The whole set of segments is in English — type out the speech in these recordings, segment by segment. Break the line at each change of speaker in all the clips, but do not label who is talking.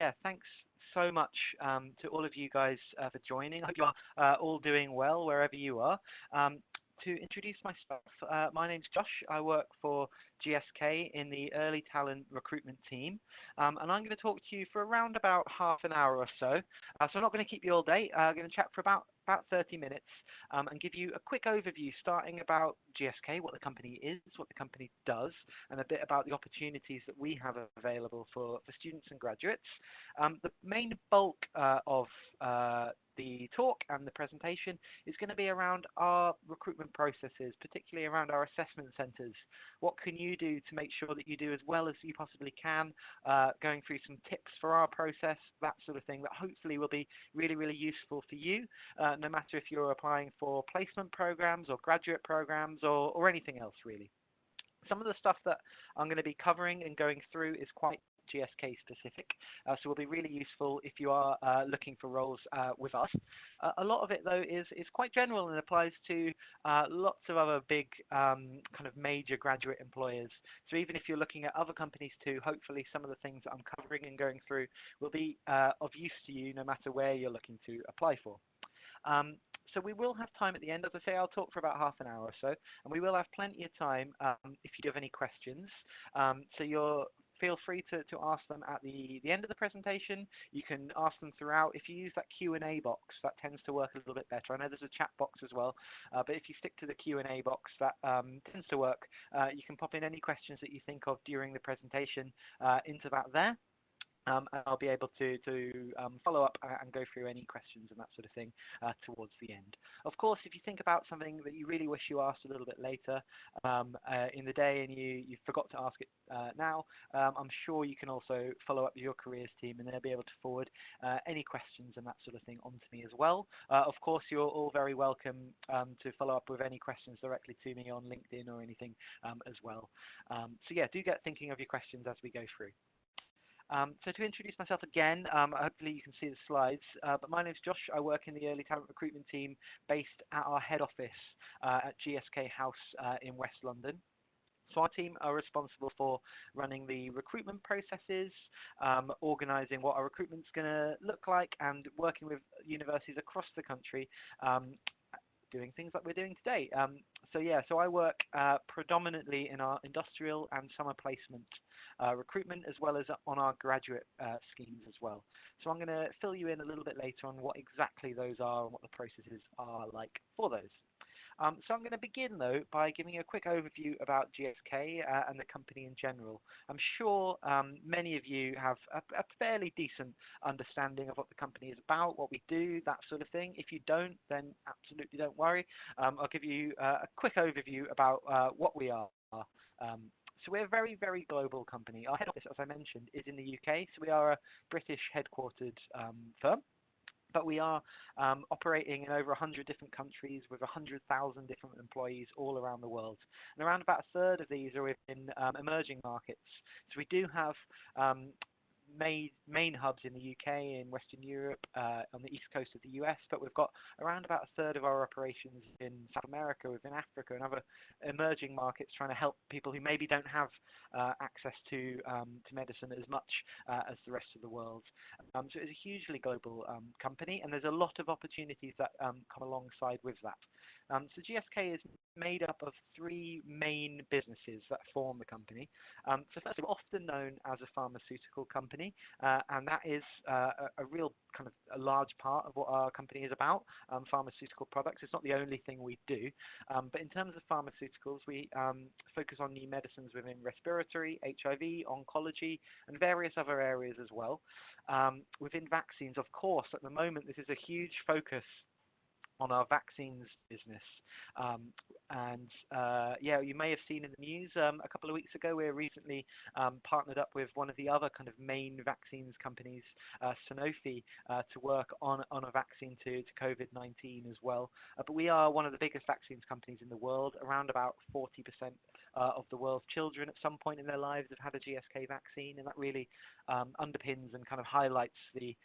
Yeah, thanks so much to all of you guys for joining. I hope you are all doing well wherever you are. Um, to introduce myself, my name's Josh. I work for GSK in the early talent recruitment team, and I'm going to talk to you for around about half an hour or so. So I'm not going to keep you all day. I'm going to chat for about 30 minutes and give you a quick overview starting about GSK, what the company is, what the company does, and a bit about the opportunities that we have available for students and graduates. The main bulk of the talk and the presentation is going to be around our recruitment processes, particularly around our assessment centres. What can you do to make sure that you do as well as you possibly can, going through some tips for our process, that sort of thing that hopefully will be really, really useful for you, no matter if you're applying for placement programs or graduate programs or anything else really. Some of the stuff that I'm going to be covering and going through is quite GSK specific, so will be really useful if you are looking for roles with us. A lot of it though is quite general and applies to lots of other big kind of major graduate employers. So even if you're looking at other companies too, hopefully some of the things that I'm covering and going through will be of use to you no matter where you're looking to apply for. So we will have time at the end. As I say, I'll talk for about half an hour or so, and we will have plenty of time if you do have any questions. So feel free to ask them at the end of the presentation. You can ask them throughout. If you use that Q&A box, that tends to work a little bit better. I know there's a chat box as well, but if you stick to the Q&A box, that tends to work. You can pop in any questions that you think of during the presentation into that there. And I'll be able to follow up and go through any questions and that sort of thing towards the end. Of course, if you think about something that you really wish you asked a little bit later in the day and you forgot to ask it now, I'm sure you can also follow up with your careers team and they'll be able to forward any questions and that sort of thing onto me as well. Of course, you're all very welcome to follow up with any questions directly to me on LinkedIn or anything as well. So yeah, do get thinking of your questions as we go through. So to introduce myself again, hopefully you can see the slides, but my name's Josh. I work in the early talent recruitment team based at our head office at GSK House in West London. So our team are responsible for running the recruitment processes, organising what our recruitment's going to look like, and working with universities across the country doing things like we're doing today. So I work predominantly in our industrial and summer placement recruitment, as well as on our graduate schemes as well. So I'm going to fill you in a little bit later on what exactly those are and what the processes are like for those. So I'm going to begin, though, by giving you a quick overview about GSK and the company in general. I'm sure many of you have a fairly decent understanding of what the company is about, what we do, that sort of thing. If you don't, then absolutely don't worry. I'll give you a quick overview about what we are. So we're a very, very global company. Our head office, as I mentioned, is in the UK. So we are a British headquartered firm. But we are operating in over 100 different countries with 100,000 different employees all around the world. And around about a third of these are in emerging markets. So we do have main hubs in the UK, in Western Europe, on the east coast of the US, but we've got around about a third of our operations in South America, within Africa and other emerging markets, trying to help people who maybe don't have access to medicine as much as the rest of the world. So it's a hugely global company, and there's a lot of opportunities that come alongside with that. So GSK is made up of three main businesses that form the company. So first, we're often known as a pharmaceutical company, and that is a real kind of a large part of what our company is about, pharmaceutical products. It's not the only thing we do, but in terms of pharmaceuticals, we focus on new medicines within respiratory, HIV, oncology, and various other areas as well. Within vaccines, of course, at the moment, this is a huge focus on our vaccines business. Yeah, you may have seen in the news a couple of weeks ago, we recently partnered up with one of the other kind of main vaccines companies, Sanofi, to work on a vaccine to COVID-19 as well. But we are one of the biggest vaccines companies in the world. Around about 40% of the world's children at some point in their lives have had a GSK vaccine, and that really underpins and kind of highlights the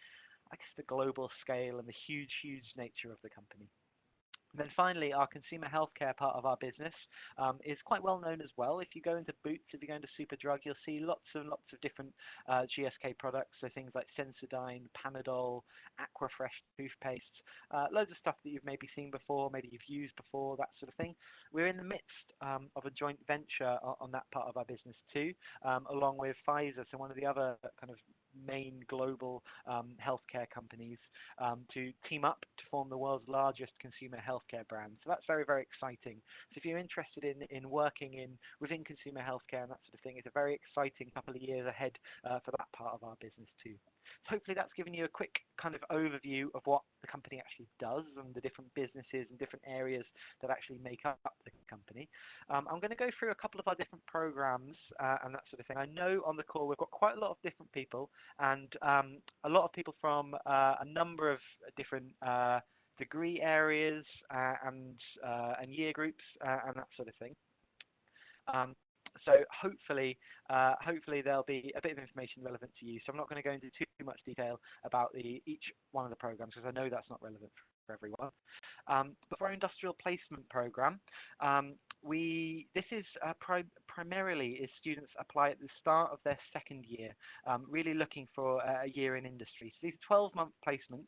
global scale and the huge nature of the company. And then finally, our consumer healthcare part of our business is quite well known as well. If you go into Boots, if you go into Superdrug, you'll see lots and lots of different GSK products. So things like Sensodyne, Panadol, Aquafresh toothpaste, loads of stuff that you've maybe seen before, maybe you've used before, that sort of thing. We're in the midst of a joint venture on that part of our business too, along with Pfizer, so one of the other kind of main global healthcare companies, to team up to form the world's largest consumer healthcare brand. So that's very, very exciting. So if you're interested in working within consumer healthcare and that sort of thing, it's a very exciting couple of years ahead for that part of our business too. So hopefully that's given you a quick kind of overview of what the company actually does and the different businesses and different areas that actually make up the company. I'm going to go through a couple of our different programs and that sort of thing. I know on the call we've got quite a lot of different people and a lot of people from a number of different degree areas and year groups and that sort of thing. So hopefully there'll be a bit of information relevant to you. So I'm not going to go into too much detail about each one of the programs because I know that's not relevant for everyone. But for our industrial placement program, this is primarily is students apply at the start of their second year, really looking for a year in industry. So these are 12-month placements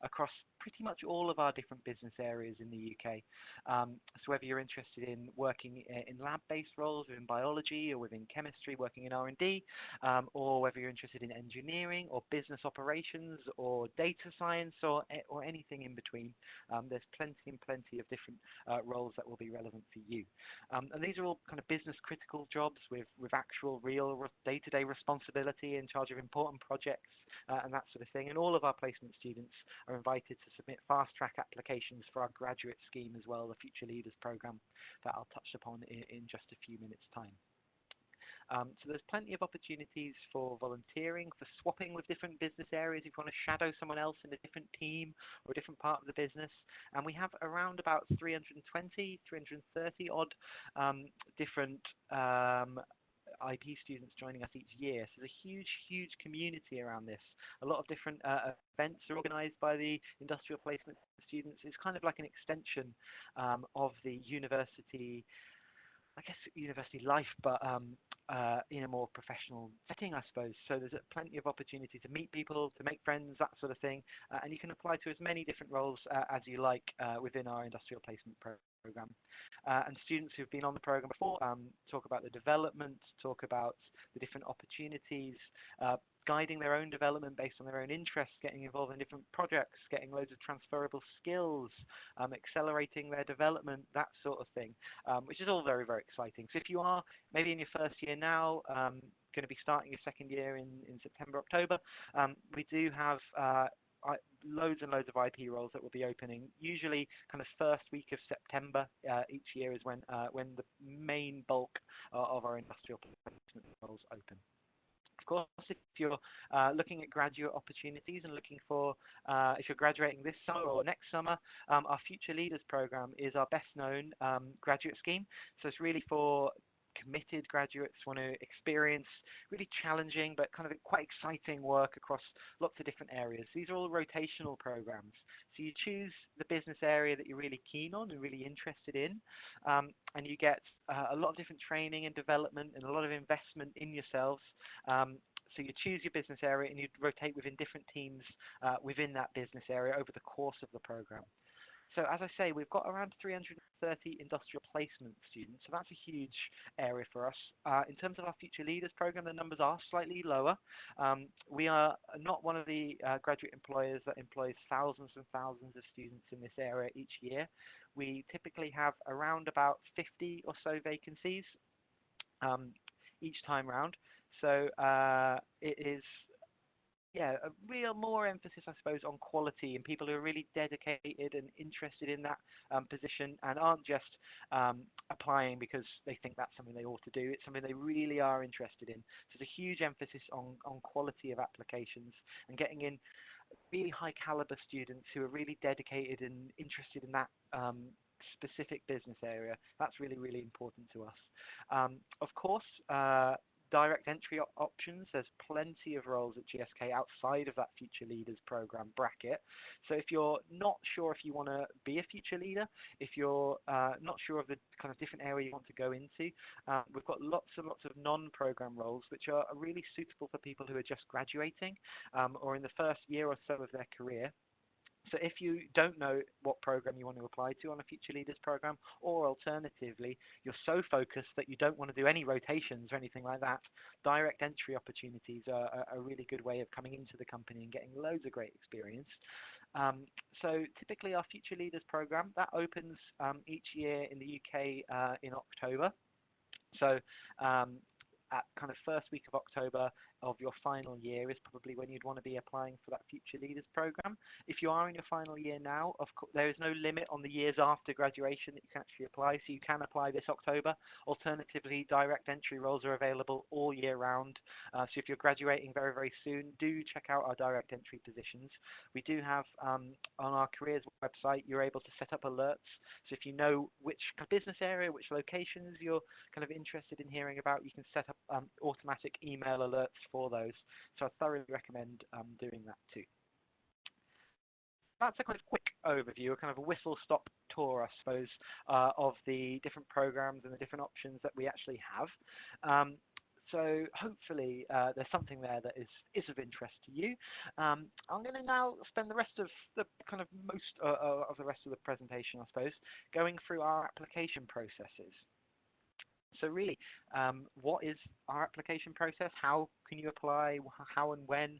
across pretty much all of our different business areas in the UK. So whether you're interested in working in lab-based roles within biology or within chemistry, working in R&D, or whether you're interested in engineering or business operations or data science or anything in between, there's plenty and plenty of different roles that will be relevant for you. And these are all kind of business critical jobs with actual real day-to-day responsibility in charge of important projects and that sort of thing. And all of our placement students are invited to submit fast-track applications for our graduate scheme as well, the Future Leaders program that I'll touch upon in just a few minutes' time. So there's plenty of opportunities for volunteering, for swapping with different business areas if you want to shadow someone else in a different team or a different part of the business. And we have around about 320, 330 odd different IP students joining us each year. So there's a huge, huge community around this. A lot of different events are organised by the industrial placement students. It's kind of like an extension of the university, I guess, university life, but in a more professional setting, I suppose. So there's plenty of opportunity to meet people, to make friends, that sort of thing. And you can apply to as many different roles as you like within our industrial placement program. And students who've been on the program before talk about the development, talk about the different opportunities, guiding their own development based on their own interests, getting involved in different projects, getting loads of transferable skills, accelerating their development, that sort of thing, which is all very, very exciting. So if you are maybe in your first year now, going to be starting your second year in September, October, we do have loads and loads of IP roles that will be opening. Usually kind of first week of September each year is when the main bulk of our industrial placement roles open. Of course, if you're looking at graduate opportunities and looking for, if you're graduating this summer or next summer, our Future Leaders program is our best known graduate scheme. So it's really for committed graduates who want to experience really challenging but kind of quite exciting work across lots of different areas. These are all rotational programs. So you choose the business area that you're really keen on and really interested in, and you get a lot of different training and development and a lot of investment in yourselves. So you choose your business area and you rotate within different teams within that business area over the course of the program. So as I say, we've got around 330 industrial placement students, so that's a huge area for us. In terms of our Future Leaders program, the numbers are slightly lower. We are not one of the graduate employers that employs thousands and thousands of students in this area each year. We typically have around about 50 or so vacancies each time round. So it is a real more emphasis, I suppose, on quality and people who are really dedicated and interested in that position and aren't just applying because they think that's something they ought to do. It's something they really are interested in. So there's a huge emphasis on quality of applications and getting in really high caliber students who are really dedicated and interested in that specific business area. That's really, really important to us. Of course, direct entry options. There's plenty of roles at GSK outside of that Future Leaders program bracket. So if you're not sure if you want to be a future leader, if you're not sure of the kind of different area you want to go into, we've got lots and lots of non-program roles which are really suitable for people who are just graduating or in the first year or so of their career. So if you don't know what program you want to apply to on a Future Leaders program, or alternatively, you're so focused that you don't want to do any rotations or anything like that, direct entry opportunities are a really good way of coming into the company and getting loads of great experience. So typically our Future Leaders program, that opens each year in the UK in October. So at kind of first week of October of your final year is probably when you'd want to be applying for that Future Leaders program. If you are in your final year now, of course, there is no limit on the years after graduation that you can actually apply, so you can apply this October. Alternatively, direct entry roles are available all year round. So if you're graduating very, very soon, do check out our direct entry positions. We do have on our careers website, you're able to set up alerts. So if you know which business area, which locations you're kind of interested in hearing about, you can set up automatic email alerts for those. So I thoroughly recommend doing that too. That's a kind of quick overview, a kind of a whistle-stop tour, I suppose, of the different programs and the different options that we actually have. So hopefully there's something there that is of interest to you. I'm going to now spend the rest of the kind of most of the rest of the presentation, I suppose, going through our application processes. So really, what is our application process? How can you apply? How and when?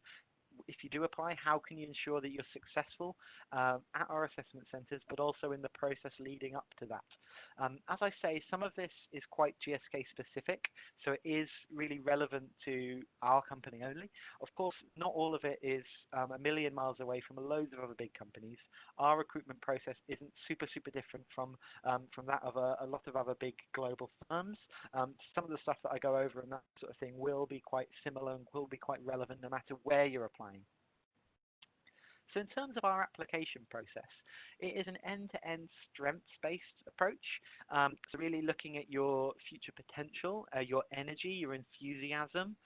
If you do apply, how can you ensure that you're successful at our assessment centres, but also in the process leading up to that? As I say, some of this is quite GSK specific, so it is really relevant to our company only. Of course, not all of it is a million miles away from loads of other big companies. Our recruitment process isn't super different from that of a lot of other big global firms. Some of the stuff that I go over and that sort of thing will be quite similar and will be quite relevant no matter where you're applying. So in terms of our application process, it is an end-to-end strengths-based approach. So really looking at your future potential, your energy, your enthusiasm.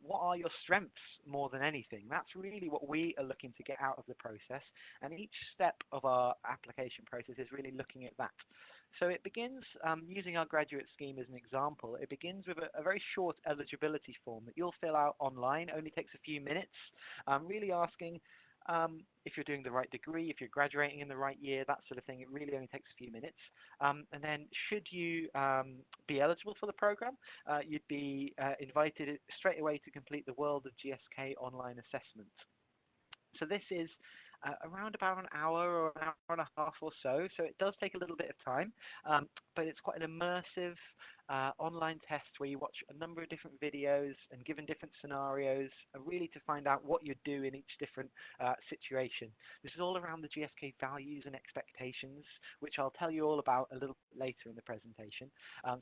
What are your strengths more than anything? That's really what we are looking to get out of the process. And each step of our application process is really looking at that. So it begins, using our graduate scheme as an example, it begins with a very short eligibility form that you'll fill out online. It only takes a few minutes, really asking if you're doing the right degree, if you're graduating in the right year, that sort of thing. It really only takes a few minutes. And then should you be eligible for the program, you'd be invited straight away to complete the World of GSK online assessment. So this is around about an hour or an hour and a half or so. So it does take a little bit of time, but it's quite an immersive online test where you watch a number of different videos and given different scenarios, really to find out what you do in each different situation. This is all around the GSK values and expectations, which I'll tell you all about a little bit later in the presentation.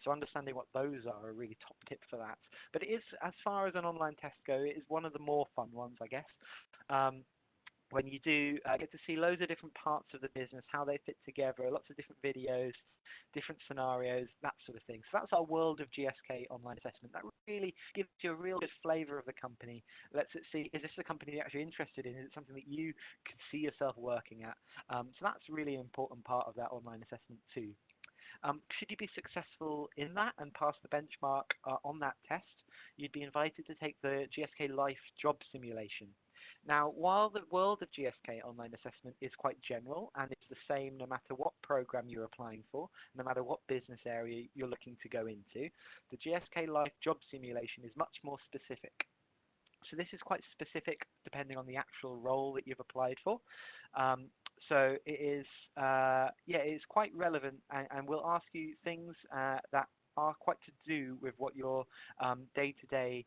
So understanding what those are a really top tip for that. But it is, as far as an online test go, it is one of the more fun ones, I guess. When you do get to see loads of different parts of the business, how they fit together, lots of different videos, different scenarios, that sort of thing. So that's our World of GSK online assessment. That really gives you a real good flavour of the company. Lets it see, is this a company you're actually interested in? Is it something that you could see yourself working at? So that's really an important part of that online assessment too. Should you be successful in that and pass the benchmark on that test, you'd be invited to take the GSK Life job simulation. Now, while the World of GSK online assessment is quite general and it's the same no matter what program you're applying for, no matter what business area you're looking to go into, the GSK Life job simulation is much more specific. So this is quite specific depending on the actual role that you've applied for. So it is, it is quite relevant and will ask you things that are quite to do with what your day-to-day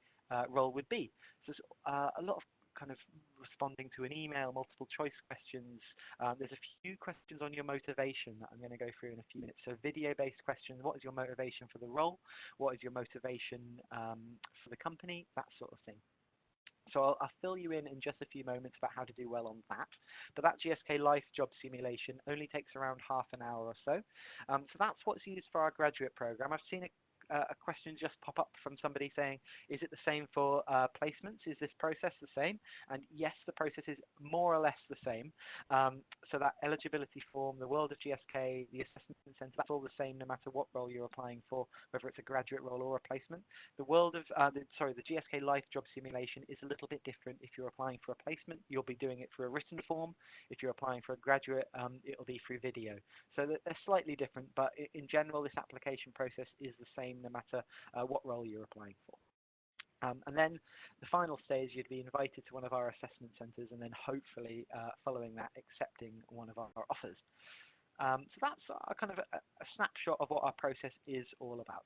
role would be. So a lot of kind of responding to an email, multiple choice questions. There's a few questions on your motivation that I'm going to go through in a few minutes. So video-based questions, what is your motivation for the role? What is your motivation for the company? That sort of thing. So I'll fill you in just a few moments about how to do well on that. But that GSK Life job simulation only takes around half an hour or so. So that's what's used for our graduate program. I've seen a question just pop up from somebody saying, is it the same for placements? Is this process the same? And yes, the process is more or less the same. So that eligibility form, the world of GSK, the assessment centre, that's all the same no matter what role you're applying for, whether it's a graduate role or a placement. The world of, the GSK Life Job Simulation is a little bit different. If you're applying for a placement, you'll be doing it through a written form. If you're applying for a graduate, it'll be through video. So they're slightly different, but in general, this application process is the same no matter what role you're applying for. And then the final stage, you'd be invited to one of our assessment centres and then hopefully following that, accepting one of our offers. So that's kind of a snapshot of what our process is all about.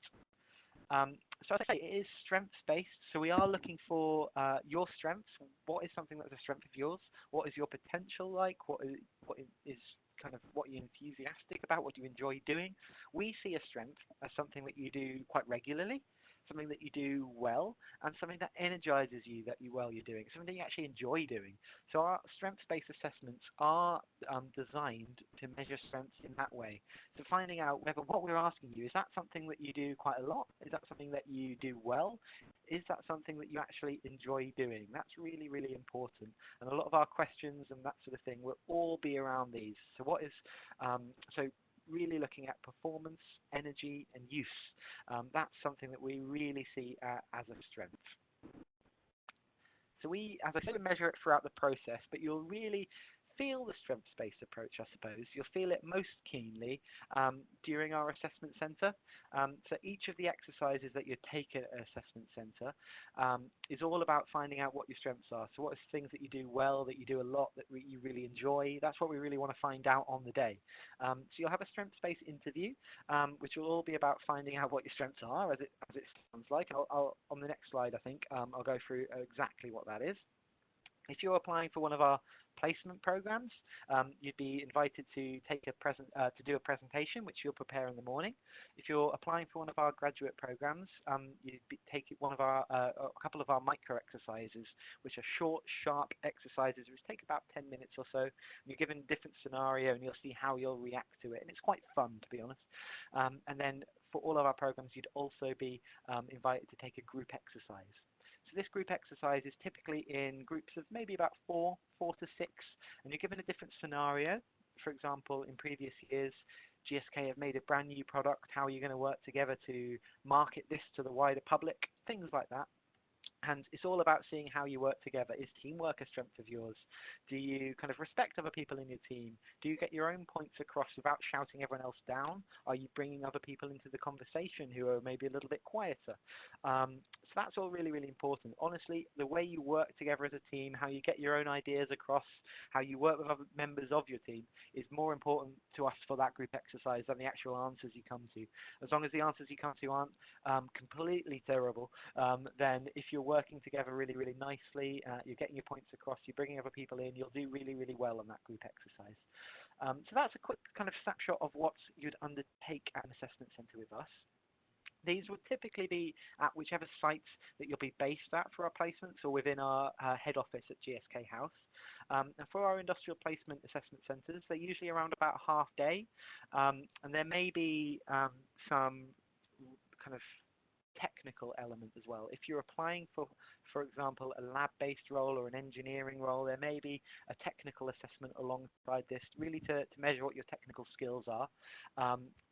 So as I say, it is strengths-based, so we are looking for your strengths. What is something that's a strength of yours? What is your potential like? What is kind of what you're enthusiastic about, what you enjoy doing? We see a strength as something that you do quite regularly, something that you do well, and something that energizes you while you're doing, something that you actually enjoy doing. So our strengths-based assessments are designed to measure strengths in that way. So finding out whether what we're asking you, is that something that you do quite a lot? Is that something that you do well? Is that something that you actually enjoy doing? That's really, really important. And a lot of our questions and that sort of thing will all be around these. So what is, so really looking at performance, energy, and use. That's something that we really see as a strength. So we, as I said, measure it throughout the process, but you'll really feel the strengths-based approach, I suppose. You'll feel it most keenly during our assessment centre. So each of the exercises that you take at an assessment centre is all about finding out what your strengths are. So what are things that you do well, that you do a lot, that you really enjoy? That's what we really want to find out on the day. So you'll have a strengths-based interview, which will all be about finding out what your strengths are, as it sounds like. I'll on the next slide, I think, I'll go through exactly what that is. If you're applying for one of our placement programs, you'd be invited to take to do a presentation, which you'll prepare in the morning. If you're applying for one of our graduate programs, you'd take one of our a couple of our micro exercises, which are short, sharp exercises, which take about 10 minutes or so. And you're given a different scenario, and you'll see how you'll react to it, and it's quite fun, to be honest. And then for all of our programs, you'd also be invited to take a group exercise. So this group exercise is typically in groups of maybe about four to six, and you're given a different scenario. For example, in previous years, GSK have made a brand new product. How are you going to work together to market this to the wider public? Things like that. And it's all about seeing how you work together. Is teamwork a strength of yours? Do you kind of respect other people in your team? Do you get your own points across without shouting everyone else down? Are you bringing other people into the conversation who are maybe a little bit quieter? So that's all really, really important. Honestly, the way you work together as a team, how you get your own ideas across, how you work with other members of your team is more important to us for that group exercise than the actual answers you come to. As long as the answers you come to aren't completely terrible, then if you're working together really, really nicely, you're getting your points across, you're bringing other people in, you'll do really, really well on that group exercise. So that's a quick kind of snapshot of what you'd undertake at an assessment centre with us. These would typically be at whichever sites that you'll be based at for our placements, or within our head office at GSK House. And for our industrial placement assessment centres, they're usually around about a half day, and there may be some kind of technical element as well. If you're applying for example, a lab-based role or an engineering role, there may be a technical assessment alongside this, really to measure what your technical skills are.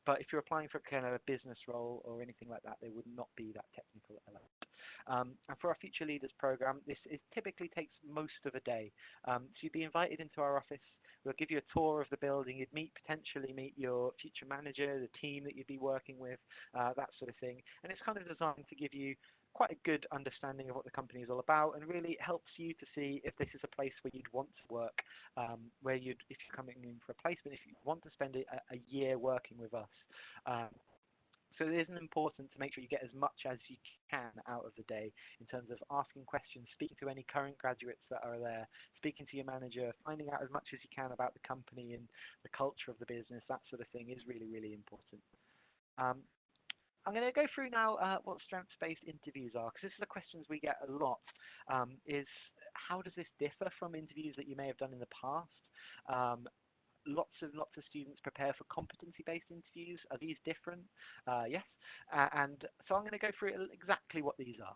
But if you're applying for kind of a business role or anything like that, there would not be that technical element. And for our Future Leaders program, this typically takes most of a day. So you'd be invited into our office. We'll give you a tour of the building. You'd potentially meet your future manager, the team that you'd be working with, that sort of thing. And it's kind of designed to give you quite a good understanding of what the company is all about, and really helps you to see if this is a place where you'd want to work, where if you're coming in for a placement, if you want to spend a year working with us. So it is important to make sure you get as much as you can out of the day in terms of asking questions, speaking to any current graduates that are there, speaking to your manager, finding out as much as you can about the company and the culture of the business. That sort of thing is really, really important. I'm going to go through now what strengths-based interviews are, because this is the questions we get a lot, is how does this differ from interviews that you may have done in the past? lots and lots of students prepare for competency-based interviews. Are these different? Yes. And so I'm going to go through exactly what these are.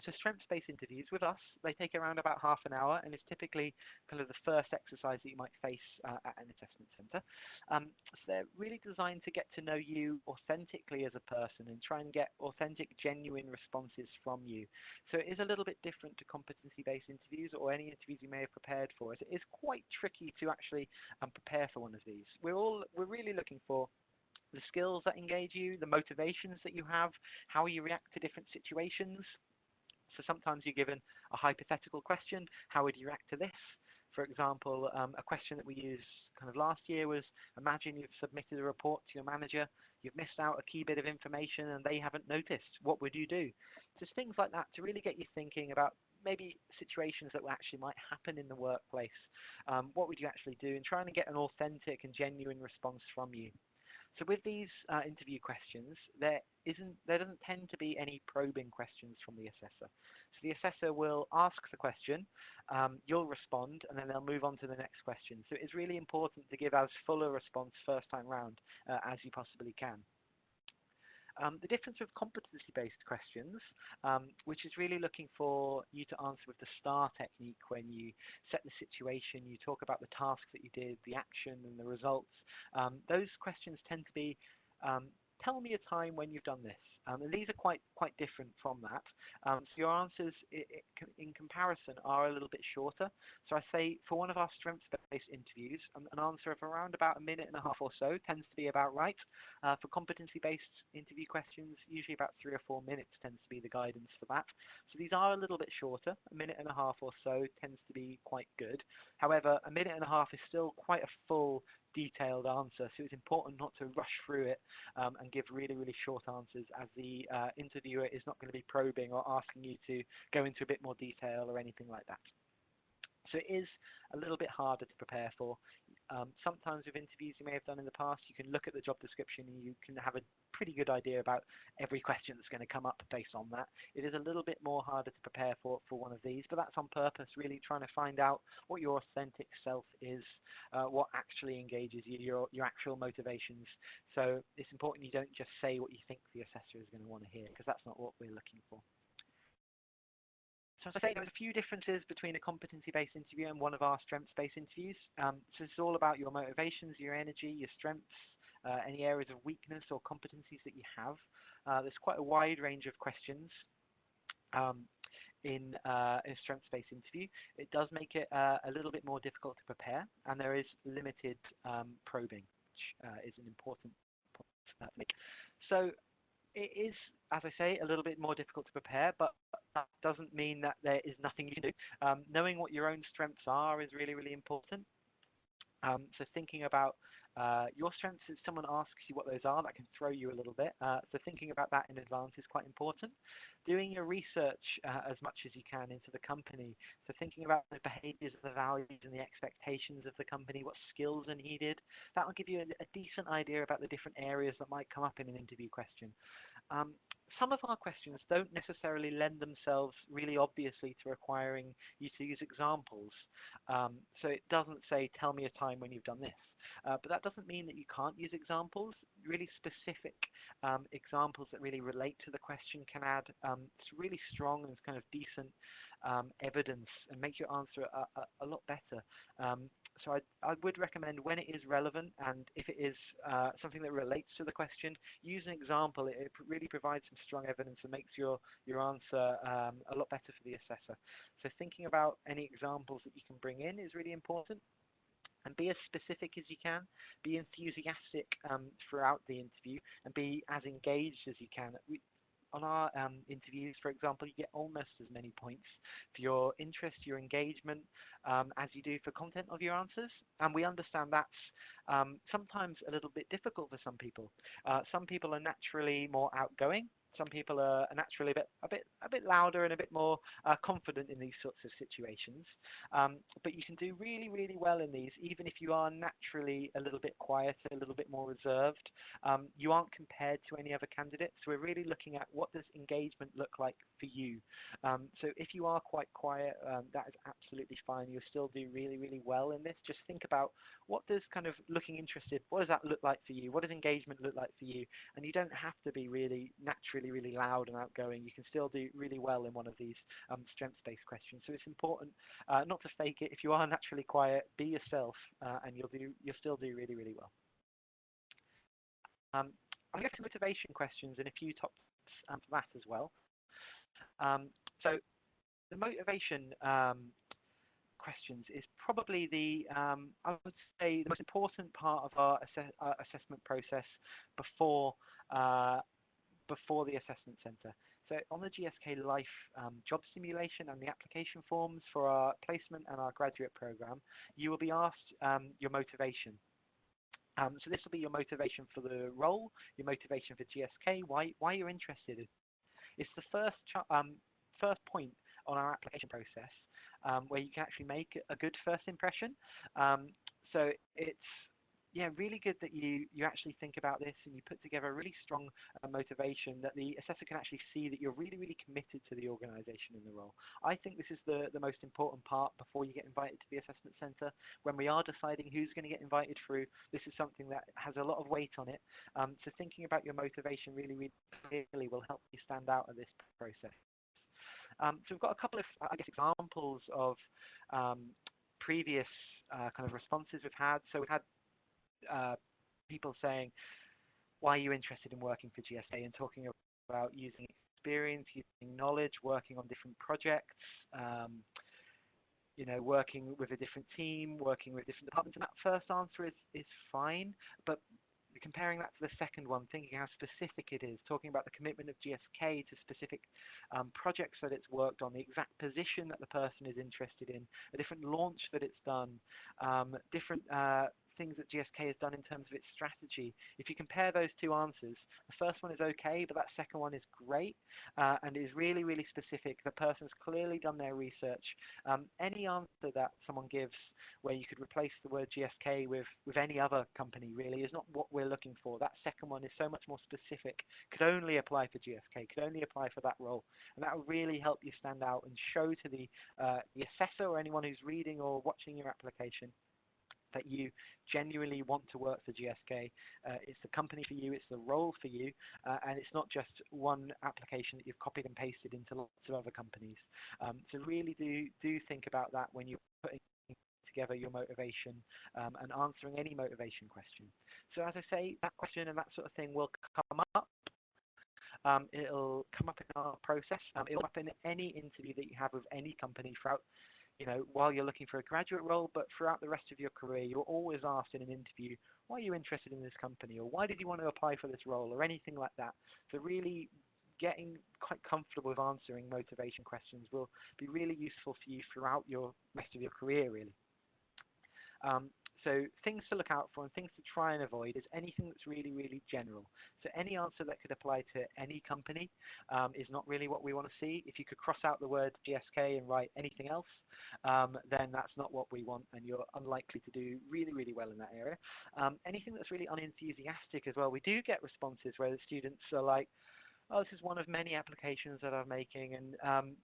So strengths-based interviews with us, they take around about half an hour, and it's typically kind of the first exercise that you might face at an assessment centre. So they're really designed to get to know you authentically as a person and try and get authentic, genuine responses from you. So it is a little bit different to competency-based interviews or any interviews you may have prepared for. It is quite tricky to actually prepare for one of these. We're really looking for the skills that engage you, the motivations that you have, how you react to different situations. So sometimes you're given a hypothetical question. How would you react to this? For example, a question that we used kind of last year was, imagine you've submitted a report to your manager, you've missed out a key bit of information and they haven't noticed. What would you do? Just things like that to really get you thinking about maybe situations that actually might happen in the workplace. What would you actually do? And trying to get an authentic and genuine response from you. So with these interview questions, there doesn't tend to be any probing questions from the assessor. So the assessor will ask the question, you'll respond, and then they'll move on to the next question. So it's really important to give as full a response first time round as you possibly can. The difference with competency-based questions, which is really looking for you to answer with the STAR technique when you set the situation, you talk about the task that you did, the action and the results. Those questions tend to be, tell me a time when you've done this. And these are quite different from that. So your answers in comparison are a little bit shorter. So I say for one of our strengths-based interviews, an answer of around about a minute and a half or so tends to be about right. For competency-based interview questions, usually about 3 or 4 minutes tends to be the guidance for that. So these are a little bit shorter. A minute and a half or so tends to be quite good. However, a minute and a half is still quite a full, detailed answer, so it's important not to rush through it and give really short answers, as the interviewer is not going to be probing or asking you to go into a bit more detail or anything like that. So it is a little bit harder to prepare for. Sometimes with interviews you may have done in the past, you can look at the job description and you can have a pretty good idea about every question that's going to come up based on that. It is a little bit more harder to prepare for one of these, but that's on purpose, really trying to find out what your authentic self is, what actually engages you, your actual motivations. So it's important you don't just say what you think the assessor is going to want to hear, because that's not what we're looking for. So as I say, there's a few differences between a competency-based interview and one of our strengths-based interviews. So it's all about your motivations, your energy, your strengths, any areas of weakness or competencies that you have. There's quite a wide range of questions in a strengths-based interview. It does make it a little bit more difficult to prepare, and there is limited probing, which is an important point to make. So it is, as I say, a little bit more difficult to prepare, but that doesn't mean that there is nothing you can do. Knowing what your own strengths are is really important. So thinking about your strengths, if someone asks you what those are, that can throw you a little bit. So thinking about that in advance is quite important. Doing your research as much as you can into the company. So thinking about the behaviors, the values and the expectations of the company, what skills are needed. That will give you a decent idea about the different areas that might come up in an interview question. Some of our questions don't necessarily lend themselves really obviously to requiring you to use examples. So it doesn't say, tell me a time when you've done this. But that doesn't mean that you can't use examples. Really specific examples that really relate to the question can add really strong and kind of decent evidence and make your answer a lot better. So I would recommend, when it is relevant and if it is something that relates to the question, use an example. It really provides some strong evidence and makes your answer a lot better for the assessor. So thinking about any examples that you can bring in is really important. And be as specific as you can, be enthusiastic throughout the interview, and be as engaged as you can. On our interviews, for example, you get almost as many points for your interest, your engagement, as you do for content of your answers. And we understand that's sometimes a little bit difficult for some people. Some people are naturally more outgoing, Some people are naturally a bit louder and a bit more confident in these sorts of situations. But you can do really, really well in these, even if you are naturally a little bit quieter, a little bit more reserved. You aren't compared to any other candidates. We're really looking at what does engagement look like for you. So if you are quite quiet, that is absolutely fine. You'll still do really, really well in this. Just think about what does kind of looking interested, what does that look like for you? What does engagement look like for you? And you don't have to be really naturally really loud and outgoing. You can still do really well in one of these strengths-based questions. So it's important not to fake it. If you are naturally quiet, be yourself, and you'll still do really, really well. I'll get to motivation questions and a few top tips for that as well. So the motivation questions is probably I would say the most important part of our assessment process before the assessment centre. So on the GSK Life job simulation and the application forms for our placement and our graduate programme, you will be asked your motivation. So this will be your motivation for the role, your motivation for GSK, why you're interested. It's the first point on our application process where you can actually make a good first impression. So it's really good that you actually think about this and you put together a really strong motivation that the assessor can actually see that you're really, really committed to the organisation and the role. I think this is the most important part before you get invited to the assessment centre. When we are deciding who's going to get invited through, this is something that has a lot of weight on it. So thinking about your motivation really, really clearly will help you stand out at this process. So we've got a couple of, examples of previous kind of responses we've had. So we've had people saying, why are you interested in working for GSK, and talking about using experience, using knowledge, working on different projects, working with a different team, working with different departments. And that first answer is fine, but comparing that to the second one, thinking how specific it is, talking about the commitment of GSK to specific projects that it's worked on, the exact position that the person is interested in, a different launch that it's done, different things that GSK has done in terms of its strategy. If you compare those two answers, the first one is okay, but that second one is great and is really, really specific. The person's clearly done their research. Any answer that someone gives where you could replace the word GSK with any other company really is not what we're looking for. That second one is so much more specific, could only apply for GSK, could only apply for that role. And that will really help you stand out and show to the assessor or anyone who's reading or watching your application that you genuinely want to work for GSK. It's the company for you, it's the role for you, and it's not just one application that you've copied and pasted into lots of other companies. So really do think about that when you're putting together your motivation and answering any motivation question. So as I say, that question and that sort of thing will come up. It'll come up in our process. It'll come up in any interview that you have with any company throughout, while you're looking for a graduate role, but throughout the rest of your career, you're always asked in an interview, why are you interested in this company? Or why did you want to apply for this role? Or anything like that. So really getting quite comfortable with answering motivation questions will be really useful for you throughout your rest of your career, really. So things to look out for and things to try and avoid is anything that's really, really general. So any answer that could apply to any company is not really what we want to see. If you could cross out the word GSK and write anything else, then that's not what we want, and you're unlikely to do really, really well in that area. Anything that's really unenthusiastic as well. We do get responses where the students are like, oh, this is one of many applications that I'm making, and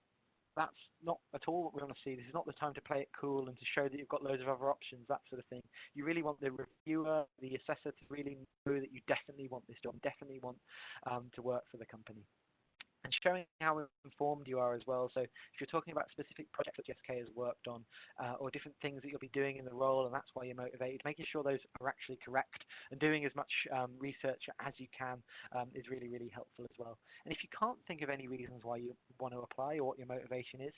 that's not at all what we want to see. This is not the time to play it cool and to show that you've got loads of other options, that sort of thing. You really want the reviewer, the assessor to really know that you definitely want this job, definitely want to work for the company. And showing how informed you are as well. So if you're talking about specific projects that GSK has worked on or different things that you'll be doing in the role and that's why you're motivated, making sure those are actually correct and doing as much research as you can is really, really helpful as well. And if you can't think of any reasons why you want to apply or what your motivation is,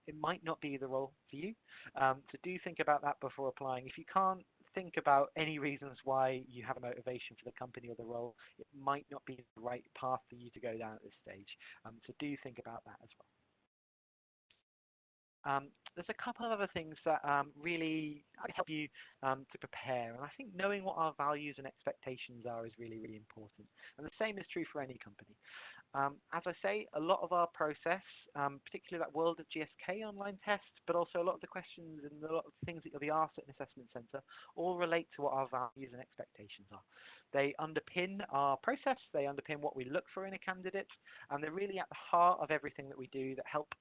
it might not be the role for you. So do think about that before applying. If you can't think about any reasons why you have a motivation for the company or the role, it might not be the right path for you to go down at this stage. So do think about that as well. There's a couple of other things that really help you to prepare, and I think knowing what our values and expectations are is really, really important. And the same is true for any company. As I say, a lot of our process, particularly that World of GSK online test, but also a lot of the questions and a lot of the things that you'll be asked at an assessment centre, all relate to what our values and expectations are. They underpin our process, they underpin what we look for in a candidate, and they're really at the heart of everything that we do that help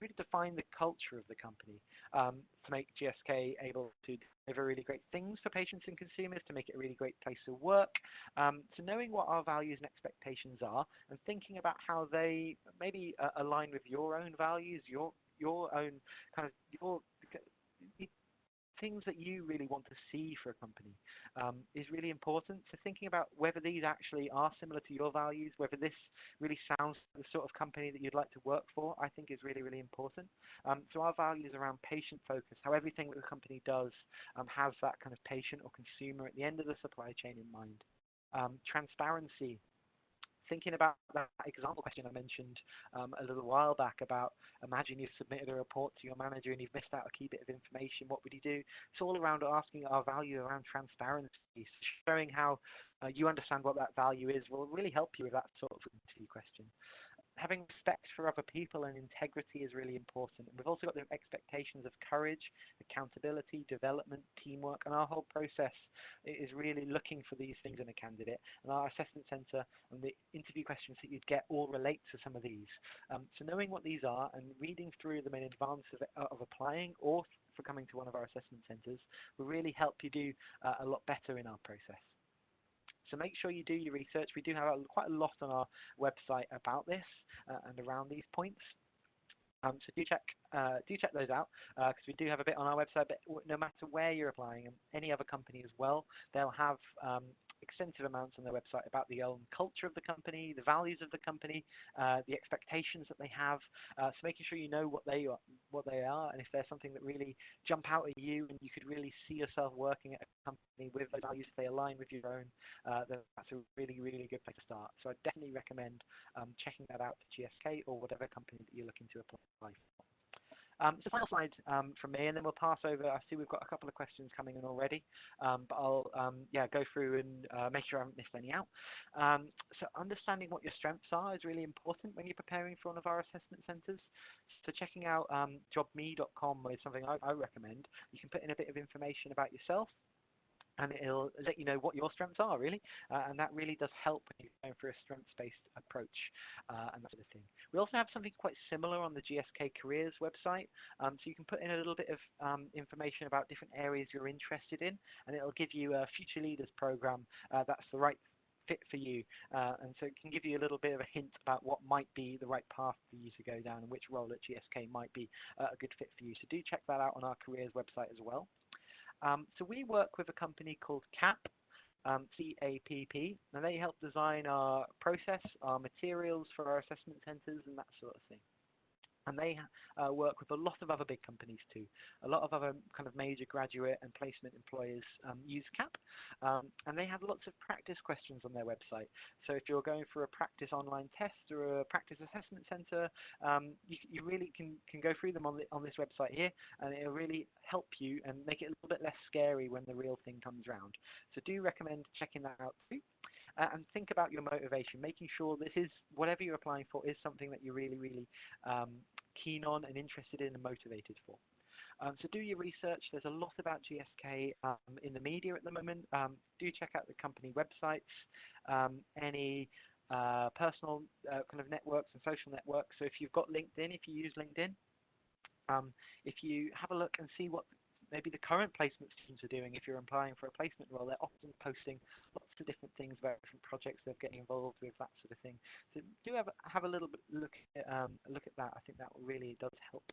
really define the culture of the company, to make GSK able to deliver really great things for patients and consumers, to make it a really great place to work. So knowing what our values and expectations are and thinking about how they maybe align with your own values, your own kind of your things that you really want to see for a company is really important. So thinking about whether these actually are similar to your values, whether this really sounds like the sort of company that you'd like to work for, I think is really, really important. So our values around patient focus, how everything that the company does has that kind of patient or consumer at the end of the supply chain in mind. Transparency, thinking about that example question I mentioned a little while back about imagine you've submitted a report to your manager and you've missed out a key bit of information, what would you do? It's all around asking our value around transparency, showing how you understand what that value is will really help you with that sort of interview question. Having respect for other people and integrity is really important. And we've also got the expectations of courage, accountability, development, teamwork, and our whole process is really looking for these things in a candidate. And our assessment centre and the interview questions that you'd get all relate to some of these. So knowing what these are and reading through them in advance of applying or for coming to one of our assessment centres will really help you do a lot better in our process. So make sure you do your research. We do have quite a lot on our website about this and around these points. So do check those out because we do have a bit on our website. But no matter where you're applying, and any other company as well, they'll have extensive amounts on their website about the own culture of the company, the values of the company, the expectations that they have. So making sure you know what they are, and if there's something that really jump out at you, and you could really see yourself working at a company with those values, if they align with your own, then that's a really, really good place to start. So I definitely recommend checking that out for GSK or whatever company that you're looking to apply for. So final slide from me, and then we'll pass over. I see we've got a couple of questions coming in already, but I'll go through and make sure I haven't missed any out. So understanding what your strengths are is really important when you're preparing for one of our assessment centres. So checking out jobme.com is something I recommend. You can put in a bit of information about yourself, and it'll let you know what your strengths are, really. And that really does help when you're going for a strengths-based approach and that sort of thing. We also have something quite similar on the GSK Careers website. So you can put in a little bit of information about different areas you're interested in, and it'll give you a Future Leaders program that's the right fit for you. And so it can give you a little bit of a hint about what might be the right path for you to go down and which role at GSK might be a good fit for you. So do check that out on our careers website as well. So we work with a company called CAP, CAPP, and they help design our process, our materials for our assessment centres and that sort of thing. And they work with a lot of other big companies too. A lot of other kind of major graduate and placement employers use CAP. And they have lots of practice questions on their website. So if you're going for a practice online test or a practice assessment centre, you really can go through them on this website here, and it'll really help you and make it a little bit less scary when the real thing comes around. So do recommend checking that out too. And think about your motivation, making sure this is, whatever you're applying for, is something that you're really, really keen on and interested in and motivated for. So do your research. There's a lot about GSK in the media at the moment. Do check out the company websites, any personal kind of networks and social networks. So if you've got LinkedIn, if you use LinkedIn, if you have a look and see what maybe the current placement teams are doing. If you're applying for a placement role, they're often posting lots of different things about different projects they're getting involved with, that sort of thing. So do have a little bit look at that. I think that really does help.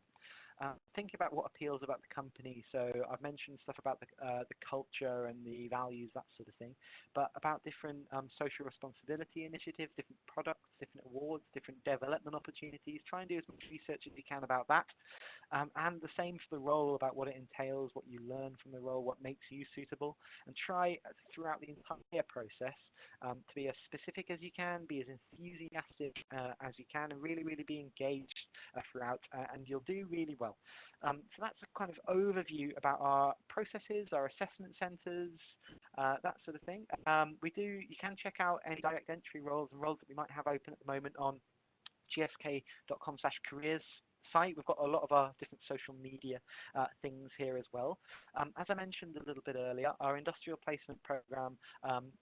Think about what appeals about the company. So I've mentioned stuff about the culture and the values, that sort of thing, but about different social responsibility initiatives, different products, different awards, different development opportunities. Try and do as much research as you can about that. And the same for the role, about what it entails, what you learn from the role, what makes you suitable, and try throughout the entire process to be as specific as you can, be as enthusiastic as you can, and really, really be engaged throughout, and you'll do really well. So that's a kind of overview about our processes, our assessment centres, that sort of thing. You can check out any direct entry roles and roles that we might have open at the moment on gsk.com/careers site. We've got a lot of our different social media things here as well. As I mentioned a little bit earlier, our industrial placement program,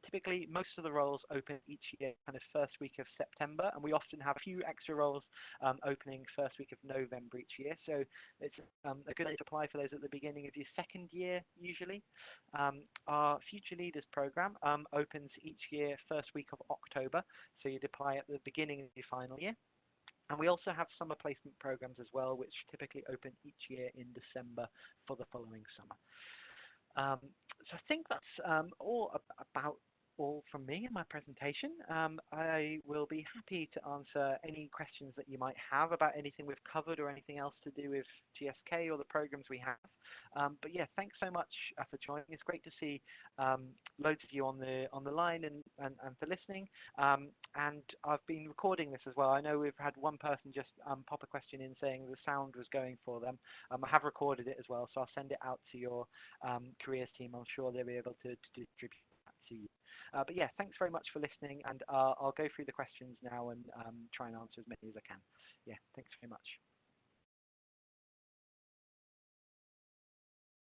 typically most of the roles open each year kind of first week of September, and we often have a few extra roles opening first week of November each year. So it's a good day to apply for those at the beginning of your second year usually. Our Future Leaders program opens each year first week of October, so you'd apply at the beginning of your final year. And we also have summer placement programs as well, which typically open each year in December for the following summer. So I think that's about all from me in my presentation. I will be happy to answer any questions that you might have about anything we've covered or anything else to do with GSK or the programs we have. But yeah, thanks so much for joining. It's great to see loads of you on the line and for listening. And I've been recording this as well. I know we've had one person just pop a question in saying the sound was going for them. I have recorded it as well, so I'll send it out to your careers team. I'm sure they'll be able to distribute that to you. But yeah, thanks very much for listening, and I'll go through the questions now and try and answer as many as I can. Yeah, thanks very much.